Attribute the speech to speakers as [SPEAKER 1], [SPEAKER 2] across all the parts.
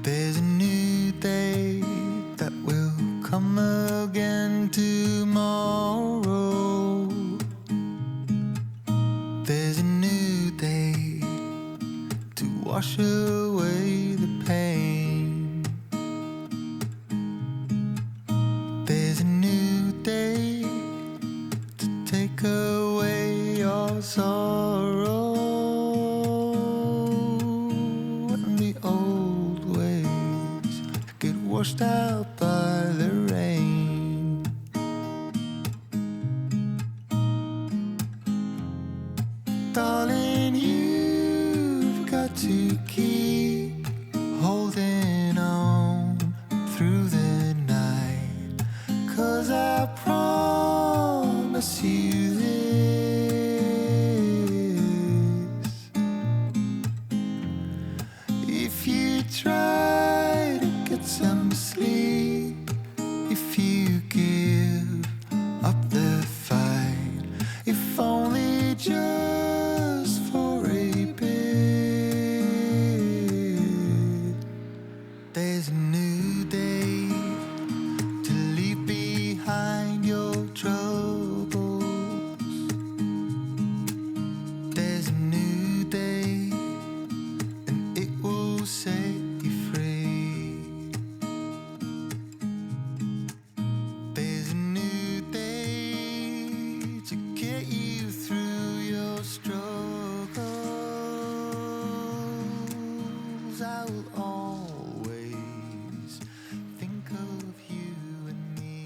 [SPEAKER 1] There's a new day that will come again tomorrow. There's a new day to wash away the pain. There's a new day to take away your sorrow. Washed out by the rain. Darling, you've got to keep holding on through the night, 'cause I promise you this: if you try to get some sleep, if you give up the fight, if only just for a bit. There's a new day to leave behind your troubles. There's a new day and it will set you free. There's a new day to get you through your struggles. I will always think of you and me.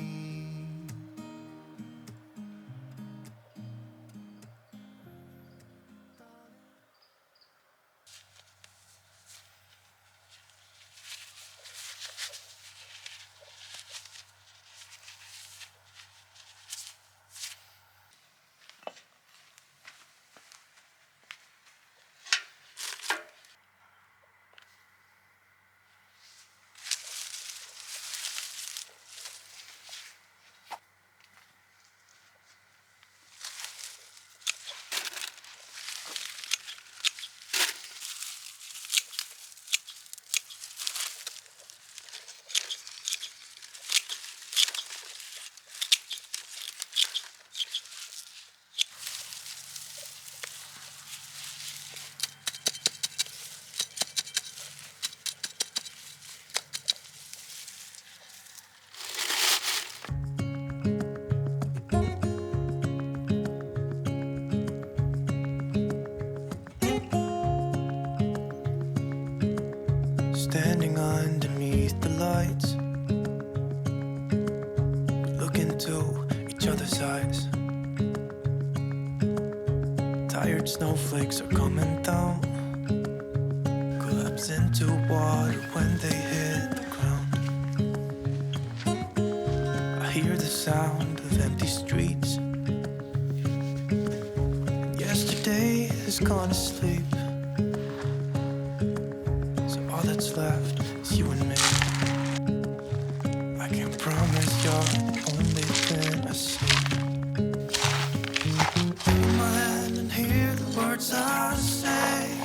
[SPEAKER 1] Standing underneath the lights, look into each other's eyes. Tired snowflakes are coming down, collapse into water when they hit the ground. I hear the sound of empty streets. Yesterday has gone to sleep, so all that's left is you and me. I can't promise you're the only thing I see. Take my hand and hear the words I say.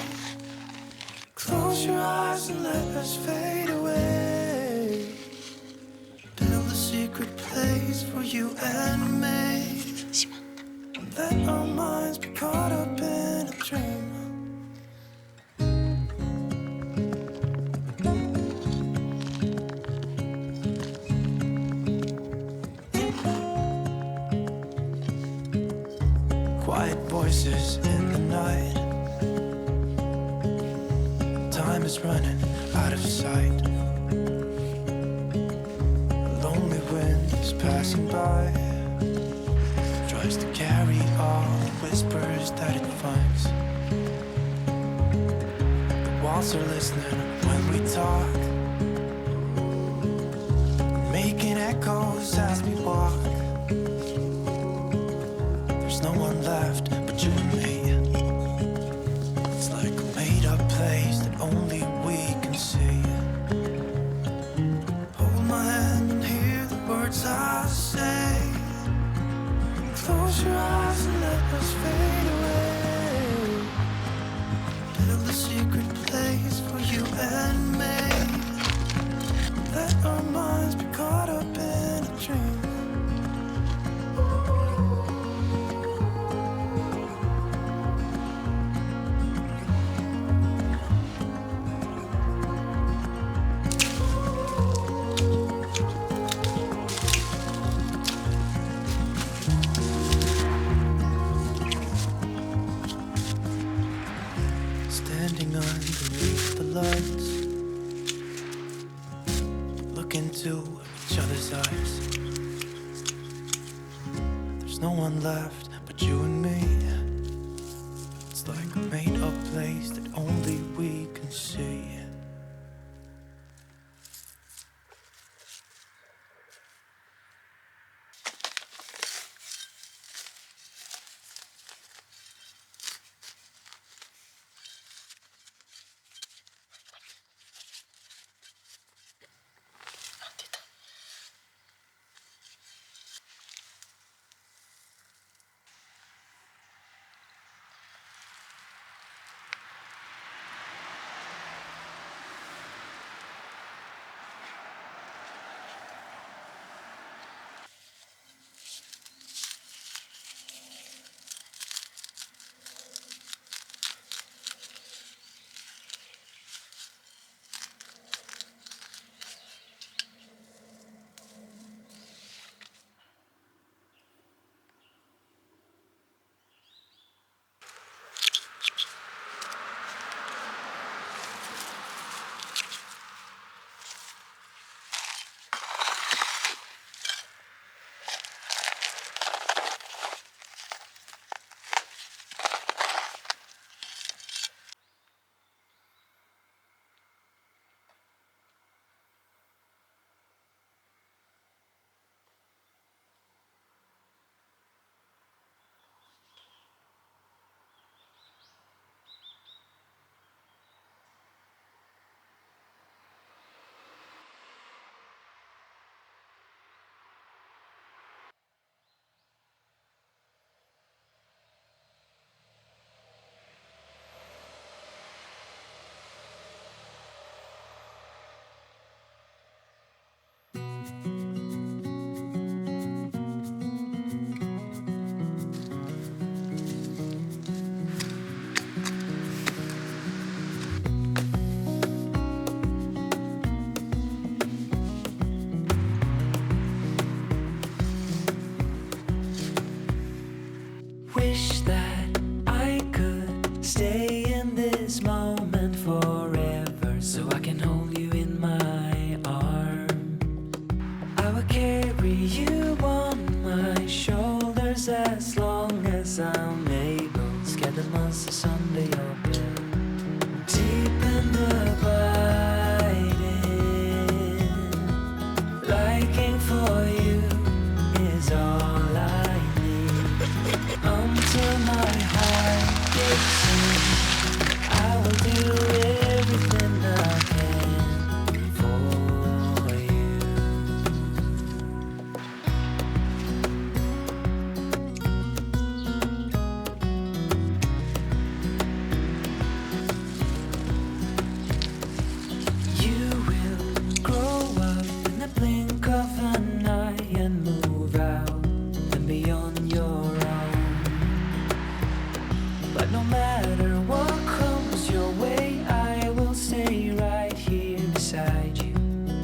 [SPEAKER 1] Close your eyes and let us fade away. Tell the secret place for quiet voices in the night. Time is running out of sight. A lonely wind is passing by, tries to carry all the whispers that it finds. The walls are listening when we talk, making echoes as we walk. There's no one left but you and me. It's like a made-up place that only we can see. Hold my hand and hear the words I say. Close your eyes and let us fade away. Build a secret place for you and me. Let our minds be caught up in a dream. Standing underneath the lights, look into each other's eyes. There's no one left but you and me. It's like a made-up place that only we can see.
[SPEAKER 2] Wish that I could stay in this moment forever, so I can hold you in my arm. I will carry you on my shoulders as long as I'm able. Scare the monsters under your bed. Deep and abiding, liking for you is all I need. Until my heart gets in, I will do everything I can for you. You will grow up in the blink of an eye and move out and beyond your own. But no matter what comes your way, I will stay right here beside you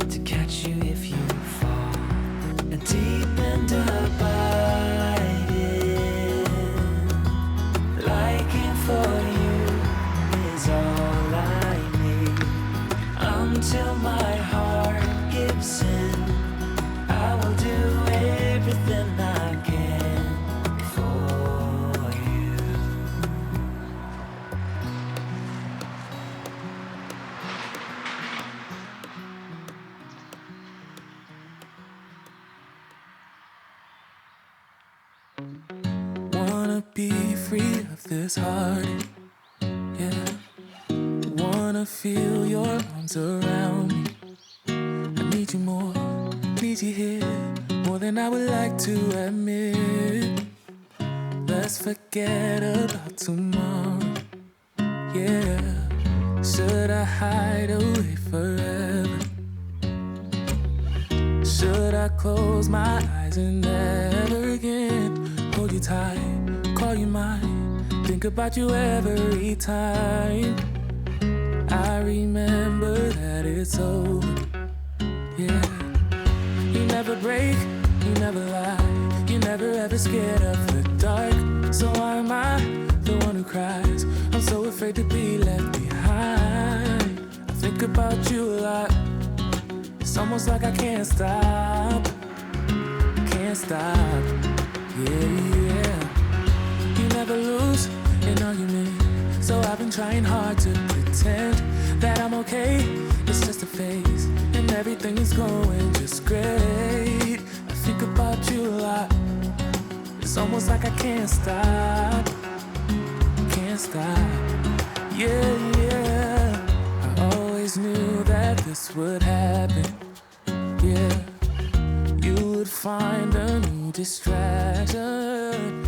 [SPEAKER 2] to catch you if you fall. And deep and abiding, of sin. I will do everything I can for you.
[SPEAKER 1] Wanna be free of this heartache, yeah. Wanna feel your arms around me. I need you more, need you here, more than I would like to admit. Let's forget about tomorrow, yeah. Should I hide away forever? Should I close my eyes and never again hold you tight, call you mine, think about you every time? I remember that it's over, yeah. You never break, you never lie, you never ever scared of the dark. So why am I the one who cries? I'm so afraid to be left behind. I think about you a lot, it's almost like I can't stop, can't stop, yeah. You never lose an argument, so I've been trying hard to pretend that I'm okay, it's just a phase, and everything is going just great. I think about you a lot, it's almost like I can't stop, can't stop, yeah. I always knew that this would happen, yeah. You would find a new distraction,